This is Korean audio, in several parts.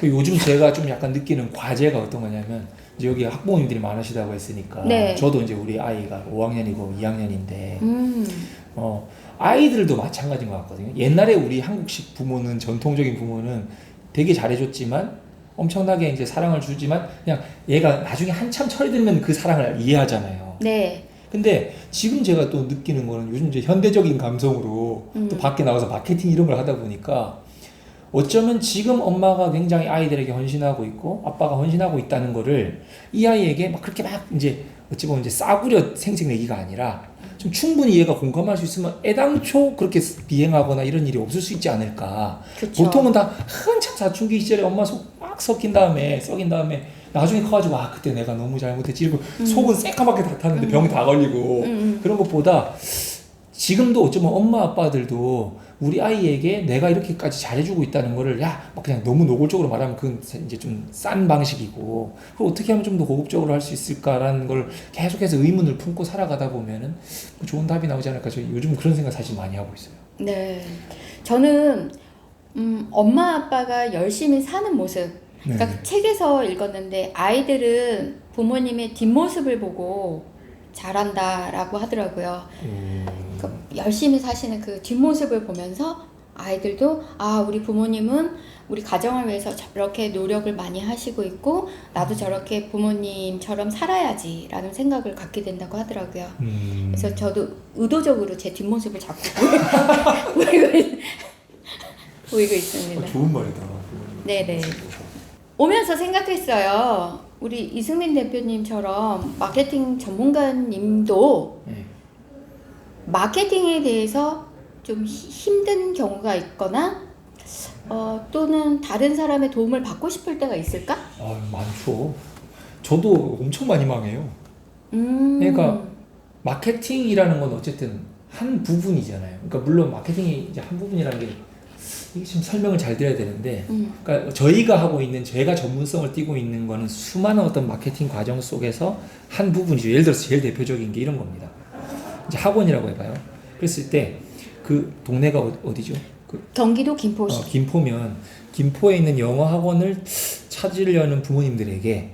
요즘 제가 좀 약간 느끼는 과제가 어떤 거냐면, 이제 여기 학부모님들이 많으시다고 했으니까, 네. 저도 이제 우리 아이가 5학년이고 2학년인데, 아이들도 마찬가지인 것 같거든요. 옛날에 우리 한국식 부모는, 전통적인 부모는 되게 잘해줬지만, 엄청나게 이제 사랑을 주지만, 그냥 얘가 나중에 한참 철이 들면 그 사랑을 이해하잖아요. 네. 근데 지금 제가 또 느끼는 거는 요즘 이제 현대적인 감성으로 또 밖에 나가서 마케팅 이런 걸 하다 보니까, 어쩌면 지금 엄마가 굉장히 아이들에게 헌신하고 있고 아빠가 헌신하고 있다는 거를 이 아이에게 막 그렇게 막 이제 어찌 보면 이제 싸구려 생색내기가 아니라 좀 충분히 얘가 공감할 수 있으면 애당초 그렇게 비행하거나 이런 일이 없을 수 있지 않을까. 그쵸. 보통은 다 한참 사춘기 시절에 엄마 속 막 썩인 다음에 나중에 커가지고 아 그때 내가 너무 잘못했지 이러고 속은 새까맣게 다 탔는데 병이 다 걸리고 그런 것보다 지금도 어쩌면 엄마 아빠들도 우리 아이에게 내가 이렇게까지 잘해주고 있다는 거를 막 그냥 너무 노골적으로 말하면 그건 이제 좀 싼 방식이고, 그걸 어떻게 하면 좀 더 고급적으로 할 수 있을까라는 걸 계속해서 의문을 품고 살아가다 보면은 좋은 답이 나오지 않을까. 저 요즘 그런 생각 사실 많이 하고 있어요. 네. 저는 엄마 아빠가 열심히 사는 모습. 그러니까 네. 책에서 읽었는데 아이들은 부모님의 뒷모습을 보고 잘한다라고 하더라고요. 그러니까 열심히 사시는 그 뒷모습을 보면서 아이들도 우리 부모님은 우리 가정을 위해서 저렇게 노력을 많이 하시고 있고 나도 저렇게 부모님처럼 살아야지라는 생각을 갖게 된다고 하더라고요. 그래서 저도 의도적으로 제 뒷모습을 자꾸 보이고 있습니다. 좋은 말이다. 네네. 오면서 생각했어요. 우리 이승민 대표님처럼 마케팅 전문가님도 네. 마케팅에 대해서 좀 힘든 경우가 있거나 또는 다른 사람의 도움을 받고 싶을 때가 있을까? 많죠. 저도 엄청 많이 망해요. 그러니까 마케팅이라는 건 어쨌든 한 부분이잖아요. 그러니까 물론 마케팅이 이제 한 부분이라는 게 이게 지금 설명을 잘 드려야 되는데, 그러니까 저희가 하고 있는, 제가 전문성을 띠고 있는 거는 수많은 어떤 마케팅 과정 속에서 한 부분이죠. 예를 들어서 제일 대표적인 게 이런 겁니다. 이제 학원이라고 해봐요. 그랬을 때 그 동네가 어디죠? 경기도 김포시. 김포면 김포에 있는 영어 학원을 찾으려는 부모님들에게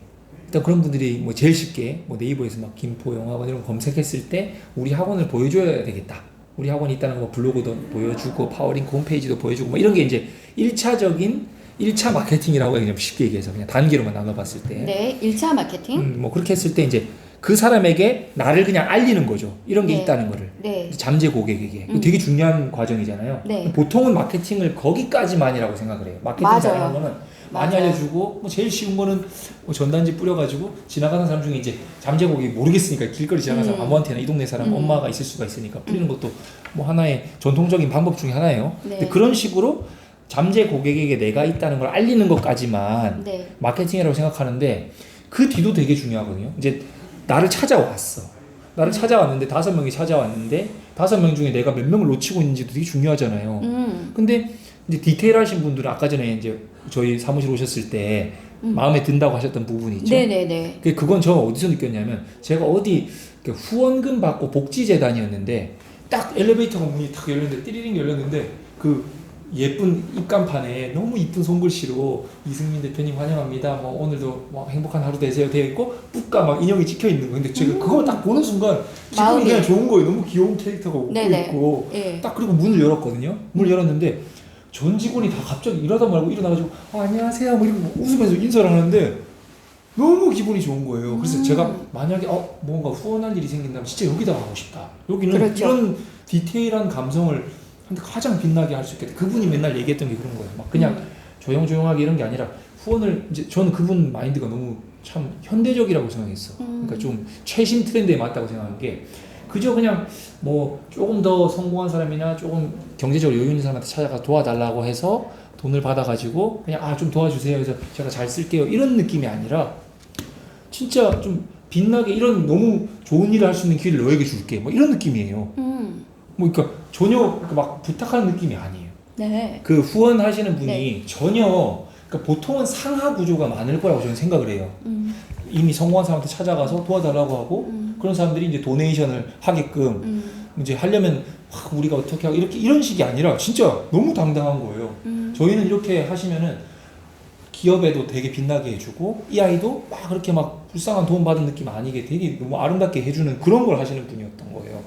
일단 그런 분들이 뭐 제일 쉽게 뭐 네이버에서 막 김포 영어 학원 이런 거 검색했을 때 우리 학원을 보여줘야 되겠다. 우리 학원이 있다는 거 블로그도 보여주고 파워링크 홈페이지도 보여주고 뭐 이런 게 이제 1차 마케팅이라고 해요. 쉽게 얘기해서 그냥 단계로만 나눠봤을 때. 네, 1차 마케팅. 뭐 그렇게 했을 때 이제 그 사람에게 나를 그냥 알리는 거죠. 이런 게 네. 있다는 거를. 네. 잠재 고객에게. 되게 중요한 과정이잖아요. 네. 보통은 마케팅을 거기까지만이라고 생각을 해요. 마케팅 맞아요. 잘하는 거는 많이 맞아요. 알려주고, 뭐 제일 쉬운 거는 뭐 전단지 뿌려가지고 지나가는 사람 중에 이제 잠재 고객이 모르겠으니까 길거리 지나가는 사람 아무한테나 이 동네 사람 엄마가 있을 수가 있으니까 뿌리는 것도 뭐 하나의 전통적인 방법 중에 하나예요. 네. 근데 그런 식으로 잠재 고객에게 내가 있다는 걸 알리는 것까지만 네. 마케팅이라고 생각하는데, 그 뒤도 되게 중요하거든요. 이제 나를 찾아왔어. 나를 찾아왔는데 5명이 찾아왔는데 5명 중에 내가 몇 명을 놓치고 있는지도 되게 중요하잖아요. 근데 이제 디테일하신 분들은 아까 전에 이제 저희 사무실 오셨을 때 마음에 든다고 하셨던 부분이 있죠. 네네네. 그건 저 어디서 느꼈냐면, 제가 어디 후원금 받고 복지재단이었는데 딱 엘리베이터가 문이 탁 열렸는데 띠리링 열렸는데 그 예쁜 입간판에 너무 이쁜 손글씨로 이승민 대표님 환영합니다. 뭐 오늘도 뭐 행복한 하루 되세요 되어 있고 뿌까 막 인형이 찍혀 있는 거예요. 근데 제가 그걸 딱 보는 순간 기분이 마음이. 그냥 좋은 거예요. 너무 귀여운 캐릭터가 웃고 네네. 있고 예. 딱 그리고 문을 열었거든요. 문을 열었는데 전 직원이 다 갑자기 일하다 말고 일어나가지고 안녕하세요 뭐 이러고 웃으면서 인사를 하는데 너무 기분이 좋은 거예요. 그래서 제가 만약에 뭔가 후원할 일이 생긴다면 진짜 여기다 가고 싶다. 여기는 그렇죠. 이런 디테일한 감성을 가장 빛나게 할 수 있겠다. 그분이 맨날 얘기했던 게 그런 거예요. 막 그냥 조용조용하게 이런 게 아니라 후원을, 이제 저는 그분 마인드가 너무 참 현대적이라고 생각했어. 그러니까 좀 최신 트렌드에 맞다고 생각한 게, 그저 그냥 뭐 조금 더 성공한 사람이나 조금 경제적으로 여유 있는 사람한테 찾아가 도와달라고 해서 돈을 받아가지고 그냥 좀 도와주세요 해서 제가 잘 쓸게요 이런 느낌이 아니라, 진짜 좀 빛나게 이런 너무 좋은 일을 할 수 있는 기회를 너에게 줄게 뭐 이런 느낌이에요. 뭐 그러니까 전혀 막 부탁하는 느낌이 아니에요. 네. 그 후원하시는 분이 네. 전혀, 그러니까 보통은 상하 구조가 많을 거라고 저는 생각을 해요. 이미 성공한 사람한테 찾아가서 도와달라고 하고 그런 사람들이 이제 도네이션을 하게끔 이제 하려면 우리가 어떻게 하고 이렇게 이런 식이 아니라 진짜 너무 당당한 거예요. 저희는 이렇게 하시면은 기업에도 되게 빛나게 해주고 이 아이도 막 그렇게 막 불쌍한 도움 받은 느낌 아니게 되게 너무 아름답게 해주는 그런 걸 하시는 분이었던 거예요.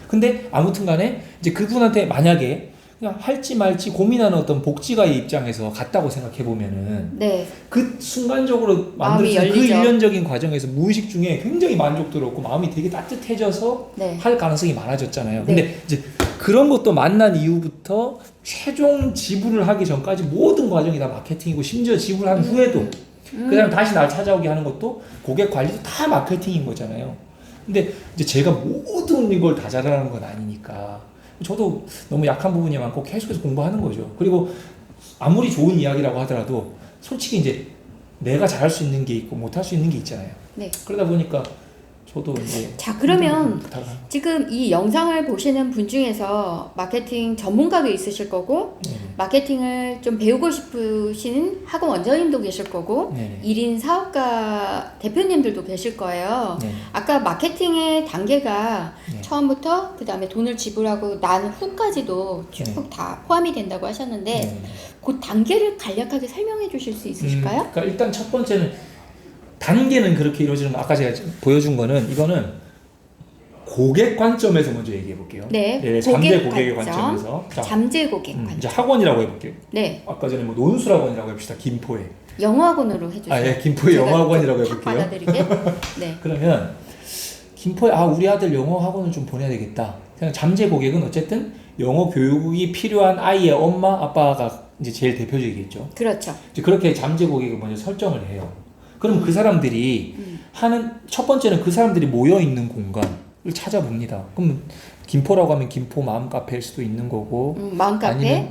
근데 아무튼 간에 이제 그분한테 만약에 그냥 할지 말지 고민하는 어떤 복지가의 입장에서 같다고 생각해 보면은 네. 그 순간적으로 마음이 만들어진 그 열리죠. 일련적인 과정에서 무의식 중에 굉장히 만족스럽고 마음이 되게 따뜻해져서 네. 할 가능성이 많아졌잖아요. 네. 근데 이제 그런 것도 만난 이후부터 최종 지불을 하기 전까지 모든 과정이 다 마케팅이고 심지어 지불한 후에도 그 다음 다시 날 찾아오게 하는 것도 고객 관리도 다 마케팅인 거잖아요. 근데 이제 제가 모든 이걸 다 잘하는 건 아니니까 저도 너무 약한 부분이 많고 계속해서 공부하는 거죠. 그리고 아무리 좋은 이야기라고 하더라도 솔직히 이제 내가 잘할 수 있는 게 있고 못할 수 있는 게 있잖아요. 네. 그러다 보니까 저도 이제 자, 그러면 부탁을 하는 지금 이 영상을 보시는 분 중에서 마케팅 전문가도 있으실 거고 네네. 마케팅을 좀 배우고 싶으신 학원 원장님도 계실 거고 네네. 1인 사업가 대표님들도 계실 거예요. 네. 아까 마케팅의 단계가 네. 처음부터 그 다음에 돈을 지불하고 난 후까지도 쭉 네. 다 포함이 된다고 하셨는데 네. 그 단계를 간략하게 설명해 주실 수 있으실까요? 그러니까 일단 첫 번째는 단계는 그렇게 이루어지는 거 아까 제가 보여준 거는 이거는 고객 관점에서 먼저 얘기해 볼게요. 네, 잠재 고객 고객의 관점. 관점에서 자, 잠재 고객 관점. 이제 학원이라고 해볼게요. 네, 아까 전에 뭐 논술학원이라고 해봅시다. 김포에. 영어학원으로 해주세요. 아, 예, 김포의 제가 영어학원이라고 탁 해볼게요. 받아들이게. 네. 그러면 김포에 우리 아들 영어 학원을 좀 보내야 되겠다. 그냥 잠재 고객은 어쨌든 영어 교육이 필요한 아이의 엄마 아빠가 이제 제일 대표적이겠죠. 그렇죠. 이제 그렇게 잠재 고객을 먼저 설정을 해요. 그럼 그 사람들이 하는 첫 번째는 그 사람들이 모여 있는 공간을 찾아봅니다. 그럼 김포라고 하면 김포 마음 카페일 수도 있는 거고, 마음 카페.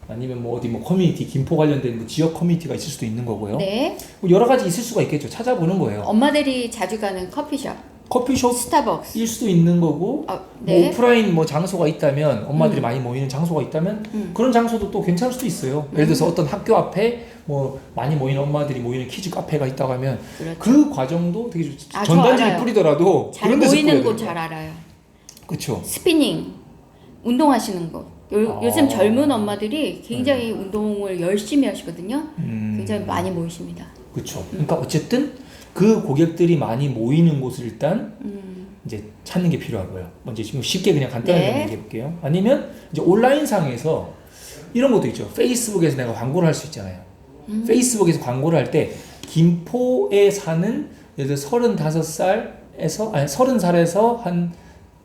아니면 뭐 어디 뭐 커뮤니티 김포 관련된 뭐 지역 커뮤니티가 있을 수도 있는 거고요. 네. 뭐 여러 가지 있을 수가 있겠죠. 찾아보는 거예요. 엄마들이 자주 가는 커피숍, 커피숍 스타벅스. 일 수도 있는 거고, 네. 뭐 오프라인 뭐 장소가 있다면 엄마들이 많이 모이는 장소가 있다면 그런 장소도 또 괜찮을 수도 있어요. 예를 들어서 어떤 학교 앞에 뭐 많이 모이는 엄마들이 모이는 키즈 카페가 있다고 하면 그렇죠. 그 과정도 되게 저 전단지를 알아요. 뿌리더라도 잘 그런 데서 모이는 뿌려야 곳 돼요. 잘 알아요. 그렇죠. 스피닝, 운동하시는 곳. 요즘 젊은 엄마들이 굉장히 운동을 열심히 하시거든요. 굉장히 많이 모이십니다. 그렇죠. 그러니까 어쨌든 그 고객들이 많이 모이는 곳을 일단 이제 찾는 게 필요하고요. 먼저 지금 쉽게 그냥 간단하게 네. 얘기해 볼게요. 아니면 이제 온라인 상에서 이런 것도 있죠. 페이스북에서 내가 광고를 할 수 있잖아요. 페이스북에서 광고를 할 때 김포에 사는 예를 들어 30살에서 한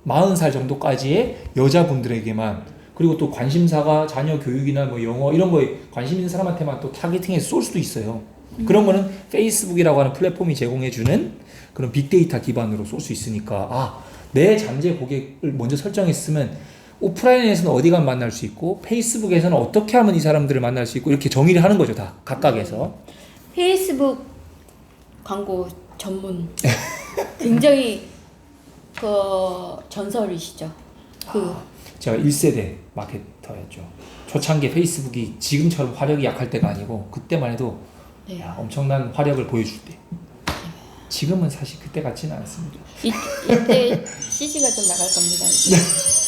40살 정도까지의 여자분들에게만 그리고 또 관심사가 자녀 교육이나 뭐 영어 이런 거에 관심 있는 사람한테만 또 타겟팅해서 쏠 수도 있어요. 그런 거는 페이스북이라고 하는 플랫폼이 제공해주는 그런 빅데이터 기반으로 쏠 수 있으니까 내 잠재 고객을 먼저 설정했으면 오프라인에서는 어디 가면 만날 수 있고 페이스북에서는 어떻게 하면 이 사람들을 만날 수 있고 이렇게 정의를 하는 거죠. 다 각각에서. 페이스북 광고 전문. 굉장히 그 전설이시죠. 제가 1세대 마케터였죠. 초창기 페이스북이 지금처럼 화력이 약할 때가 아니고 그때만 해도 네. 엄청난 화력을 보여줄 때. 지금은 사실 그때 같지는 않습니다. 이때 CG가 좀 나갈 겁니다.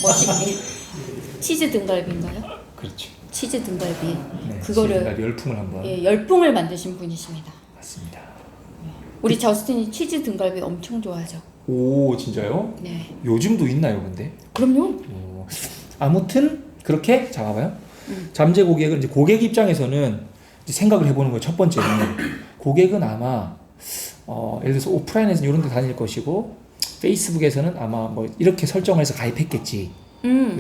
멋있게. 치즈 등갈비인가요? 그렇죠. 치즈 등갈비. 네, 그거를 지금까지 열풍을 한번. 예, 열풍을 만드신 분이십니다. 맞습니다. 우리 저스틴이 치즈 등갈비 엄청 좋아하죠. 오 진짜요? 네. 요즘도 있나요, 근데? 그럼요. 아무튼 그렇게 잡아봐요. 잠재 고객은 이제 고객 입장에서는 이제 생각을 해보는 거예요. 첫 번째는 고객은 아마 예를 들어서 오프라인에서는 이런 데 다닐 것이고 페이스북에서는 아마 뭐 이렇게 설정을 해서 가입했겠지.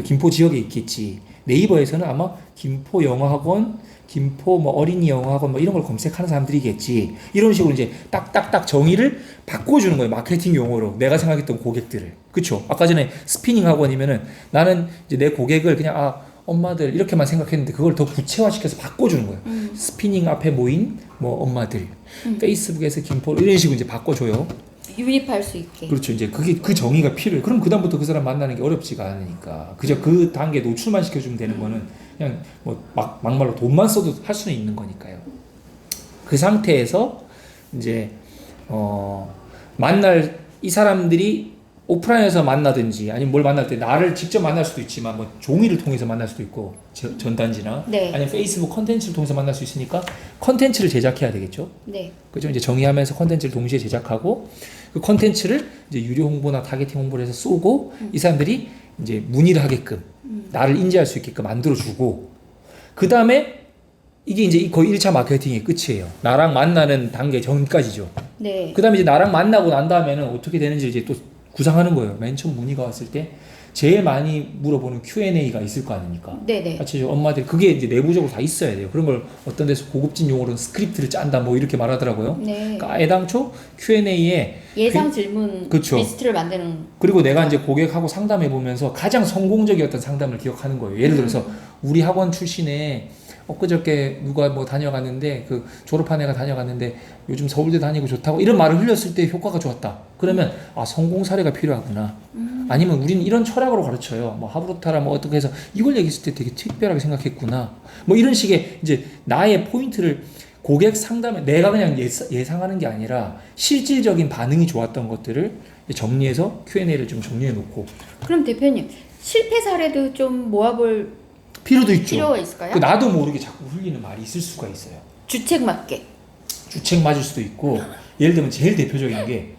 김포 지역에 있겠지. 네이버에서는 아마 김포 영어학원, 김포 뭐 어린이 영어학원 뭐 이런 걸 검색하는 사람들이겠지. 이런 식으로 이제 딱딱딱 정의를 바꿔주는 거예요. 마케팅 용어로 내가 생각했던 고객들을. 그쵸? 아까 전에 스피닝 학원이면은 나는 이제 내 고객을 그냥 엄마들 이렇게만 생각했는데 그걸 더 구체화시켜서 바꿔주는 거예요. 스피닝 앞에 모인 뭐 엄마들, 페이스북에서 김포 이런 식으로 이제 바꿔줘요. 유입할 수 있게. 그렇죠. 이제 그게 그 정의가 필요해. 그럼 그다음부터 그 사람 만나는 게 어렵지가 않으니까. 그저 그 단계에 노출만 시켜주면 되는 거는 그냥 뭐 막말로 돈만 써도 할 수는 있는 거니까요. 그 상태에서 이제 만날 이 사람들이 오프라인에서 만나든지 아니면 뭘 만날 때 나를 직접 만날 수도 있지만 뭐 종이를 통해서 만날 수도 있고 전단지나 네. 아니면 페이스북 컨텐츠를 통해서 만날 수 있으니까 컨텐츠를 제작해야 되겠죠. 네. 그죠? 이제 정의하면서 컨텐츠를 동시에 제작하고 그 컨텐츠를 이제 유료 홍보나 타겟팅 홍보를 해서 쏘고 이 사람들이 이제 문의를 하게끔 나를 인지할 수 있게끔 만들어주고 그 다음에 이게 이제 거의 1차 마케팅의 끝이에요. 나랑 만나는 단계 전까지죠. 네. 그 다음에 이제 나랑 만나고 난 다음에는 어떻게 되는지 이제 또 구상하는 거예요. 맨 처음 문의가 왔을 때 제일 많이 물어보는 Q&A가 있을 거 아닙니까? 네네. 같이 엄마들이 그게 이제 내부적으로 다 있어야 돼요. 그런 걸 어떤 데서 고급진 용어로는 스크립트를 짠다 뭐 이렇게 말하더라고요. 네. 그러니까 애당초 Q&A에 예상 질문 그쵸. 리스트를 만드는. 그리고 내가 이제 고객하고 상담해 보면서 가장 성공적이었던 상담을 기억하는 거예요. 예를 들어서 우리 학원 출신에 엊그저께 누가 뭐 다녀갔는데 그 졸업한 애가 다녀갔는데 요즘 서울대 다니고 좋다고 이런 말을 흘렸을 때 효과가 좋았다. 그러면 아 성공 사례가 필요하구나. 아니면 우리는 이런 철학으로 가르쳐요. 뭐 하브로타라 뭐 어떻게 해서 이걸 얘기했을 때 되게 특별하게 생각했구나. 뭐 이런 식의 이제 나의 포인트를 고객 상담에 내가 그냥 예상하는 게 아니라 실질적인 반응이 좋았던 것들을 정리해서 Q&A를 좀 정리해 놓고 그럼 대표님 실패 사례도 좀 모아볼 필요도 있죠. 필요가 있을까요? 그 나도 모르게 자꾸 흘리는 말이 있을 수가 있어요. 주책 맞게. 주책 맞을 수도 있고 예를 들면 제일 대표적인 게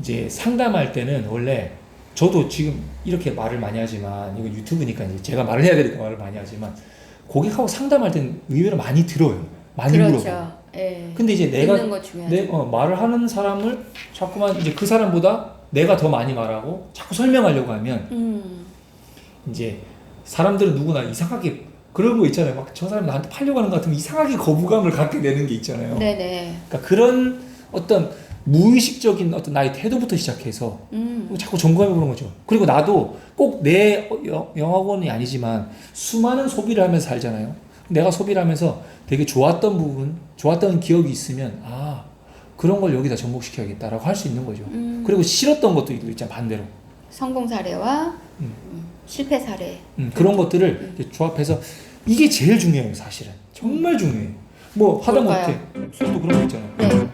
이제 상담할 때는 원래 저도 지금 이렇게 말을 많이 하지만 이건 유튜브니까 이제 제가 말을 해야 되니까 말을 많이 하지만 고객하고 상담할 때는 의외로 많이 들어요. 많이 물어봐요. 그렇죠. 예. 근데 이제 내가 듣는 거 중요하죠. 말을 하는 사람을 자꾸만 이제 그 사람보다 내가 더 많이 말하고 자꾸 설명하려고 하면 이제 사람들은 누구나 이상하게 그런 거 있잖아요. 막 저 사람 나한테 팔려고 하는 것 같으면 이상하게 거부감을 갖게 되는 게 있잖아요. 네네. 그러니까 그런 어떤 무의식적인 어떤 나의 태도부터 시작해서 자꾸 점검해 보는 거죠. 그리고 나도 꼭 내 영학원이 아니지만 수많은 소비를 하면서 살잖아요. 내가 소비를 하면서 되게 좋았던 부분, 좋았던 기억이 있으면 아 그런 걸 여기다 접목시켜야겠다라고 할 수 있는 거죠. 그리고 싫었던 것도 있잖아 반대로. 성공 사례와 실패 사례. 그런 것들을 이제 조합해서 이게 제일 중요해요 사실은. 정말 중요해요. 뭐 하다못해 술도 그런 거 있잖아요. 네.